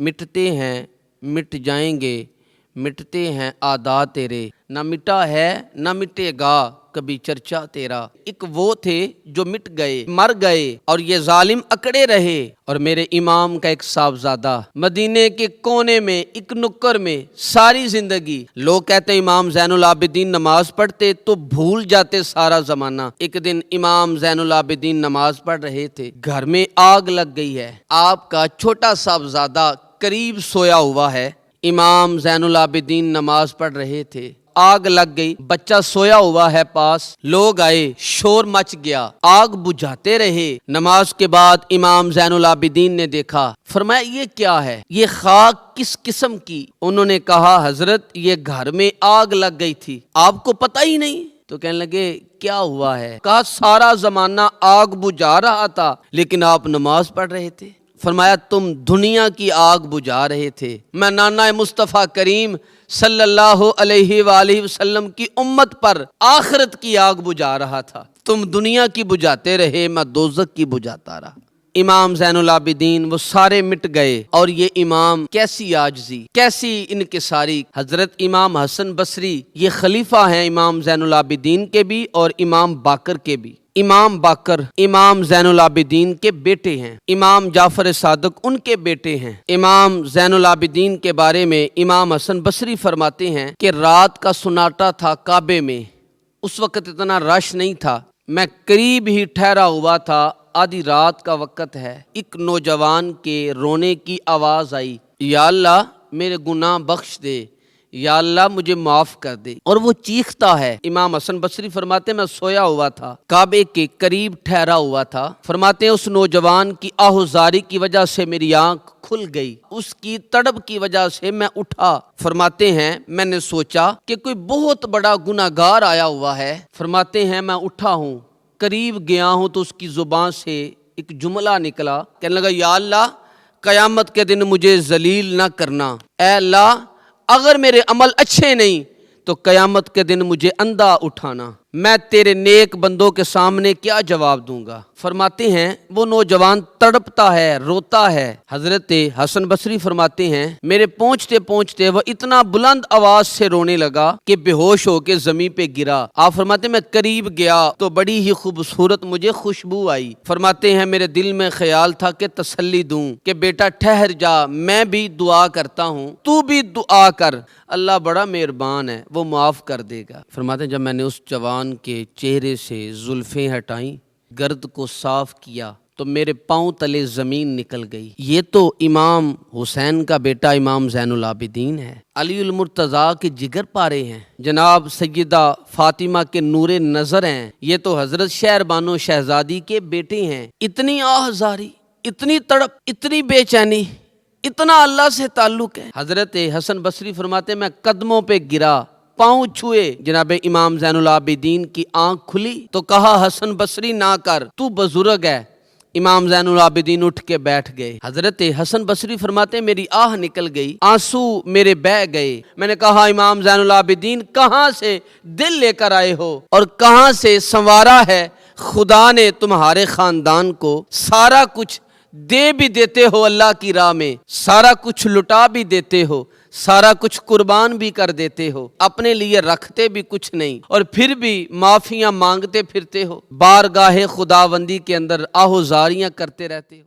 मिटते हैं मिट जाएंगे, मिटते हैं आदा तेरे, ना मिटा है ना मिटेगा कभी चर्चा तेरा। एक वो थे जो मिट गए, मर गए और ये जालिम अकड़े रहे। और मेरे इमाम का एक साहबजादा मदीने के कोने में एक नुक्कर में सारी जिंदगी, लोग कहते हैं इमाम ज़ैनुल आबिदीन नमाज पढ़ते तो भूल जाते सारा जमाना। एक दिन इमाम ज़ैनुल आबिदीन नमाज पढ़ रहे थे, घर में आग लग गई है, आपका छोटा साहबजादा करीब सोया हुआ है। इमाम ज़ैनुल आबिदीन नमाज पढ़ रहे थे, आग लग गई, बच्चा सोया हुआ है पास, लोग आए, शोर मच गया, आग बुझाते रहे। नमाज के बाद इमाम ज़ैनुल आबिदीन ने देखा, फरमाया ये क्या है, ये खाक किस किस्म की? उन्होंने कहा हजरत ये घर में आग लग गई थी, आपको पता ही नहीं? तो कहने लगे क्या हुआ है? कहा सारा जमाना आग बुझा रहा था लेकिन आप नमाज पढ़ रहे थे। फरमाया तुम दुनिया की आग बुझा रहे थे, मैं नाना मुस्तफ़ा करीम सल्लल्लाहु अलैहि वसल्लम की उम्मत पर आखिरत की आग बुझा रहा था। तुम दुनिया की बुझाते रहे, मैं दोज़ख की बुझाता रहा। इमाम ज़ैनुल आबिदीन वो सारे मिट गए और ये इमाम कैसी आजिज़ी, कैसी इनकिसारी। हज़रत इमाम हसन बसरी ये खलीफा हैं इमाम ज़ैनुल आबिदीन के भी और इमाम बाकर के भी। इमाम बाकर इमाम ज़ैनुल आबिदीन के बेटे हैं, इमाम जाफ़र सादिक उनके बेटे हैं। इमाम ज़ैनुल आबिदीन के बारे में इमाम हसन बसरी फरमाते हैं कि रात का सुनाटा था काबे में, उस वक़्त इतना रश नहीं था, मैं करीब ही ठहरा हुआ था, आधी रात का वक़्त है, एक नौजवान के रोने की आवाज़ आई, या अल्लाह मेरे गुनाह बख्श दे, या अल्लाह मुझे माफ कर दे। और वो चीखता है। इमाम हसन बसरी फरमाते मैं सोया हुआ था, काबे के करीब ठहरा हुआ था। फरमाते उस नौजवान की आहुजारी की वजह से मेरी आंख खुल गई, उसकी तड़प की वजह से मैं उठा। फरमाते हैं मैंने सोचा कि कोई बहुत बड़ा गुनाहगार आया हुआ है। फरमाते हैं मैं उठा हूँ, करीब गया हूँ तो उसकी जुबान से एक जुमला निकला, कहने लगा या अल्लाह क़यामत के दिन मुझे जलील ना करना, ऐ अल्लाह अगर मेरे अमल अच्छे नहीं तो क़यामत के दिन मुझे अंधा उठाना, मैं तेरे नेक बंदों के सामने क्या जवाब दूंगा। फरमाते हैं वो नौजवान तड़पता है, रोता है। हजरत हसन बसरी फरमाते हैं मेरे पहुंचते पहुंचते वह इतना बुलंद आवाज से रोने लगा कि बेहोश होकर जमीन पे गिरा। आप फरमाते मैं करीब गया तो बड़ी ही खूबसूरत मुझे खुशबू आई। फरमाते हैं मेरे दिल में ख्याल था कि तसल्ली दूं कि बेटा ठहर जा, मैं भी दुआ करता हूँ, तू भी दुआ कर, अल्लाह बड़ा मेहरबान है, वो माफ कर देगा। फरमाते जब मैंने उस जवान के चेहरे से जुल्फें हटाई, गर्द को साफ किया तो मेरे पांव तले जमीन निकल गई। ये तो इमाम हुसैन का बेटा इमाम ज़ैनुल आबिदीन है, अलीउल मुर्तज़ा के जिगर पारे हैं, जनाब सैयदा फातिमा के नूरे नज़र हैं। ये तो हजरत शहरबानो शहजादी के बेटे हैं। इतनी आहजारी, इतनी तड़प, इतनी बेचैनी, इतना अल्लाह से ताल्लुक है। हजरत हसन बसरी फरमाते मैं कदमों पे गिरा, पाँव छुए, जनाब इमाम ज़ैनुल आबिदीन की आंख खुली तो कहा हसन बसरी ना कर, तू बुजुर्ग है। इमाम ज़ैनुल आबिदीन उठ के बैठ गए। हजरत हसन बसरी फरमाते मेरी आह निकल गई, आंसू मेरे बह गए। मैंने कहा इमाम ज़ैनुल आबिदीन कहाँ से दिल लेकर आए हो और कहाँ से संवारा है खुदा ने तुम्हारे खानदान को? सारा कुछ दे भी देते हो अल्लाह की राह में, सारा कुछ लुटा भी देते हो, सारा कुछ कुर्बान भी कर देते हो, अपने लिए रखते भी कुछ नहीं और फिर भी माफियां मांगते फिरते हो, बारगाहे खुदावंदी के अंदर आहुजारियां करते रहते हो।